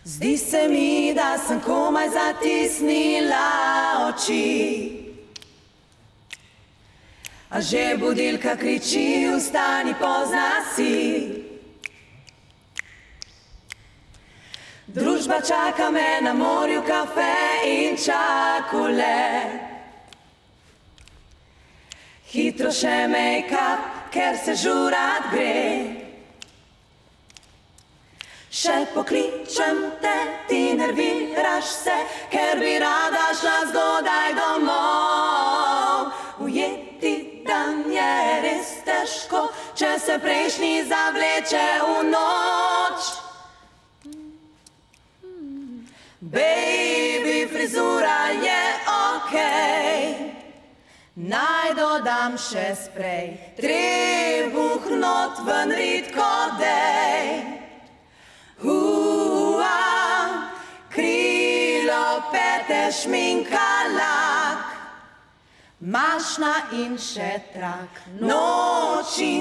Zdi se mi, da sem komaj zatisnila oči. A že budilka kriči, vstani, pozna si. Družba čaka me na morju, kafe in čakule. Hitro še make-up, ker se žurat gre. Še pokličem te, ti nerviraš se, ker bi rada šla zgodaj domov. Ujeti dan je res težko, če se prejšnji zavleče v noč. Baby, frizura je okej, naj dodam še sprej, trebuh not ven ritko dej. Krilo, pete, šminka, lak, mašna in še trak. Noči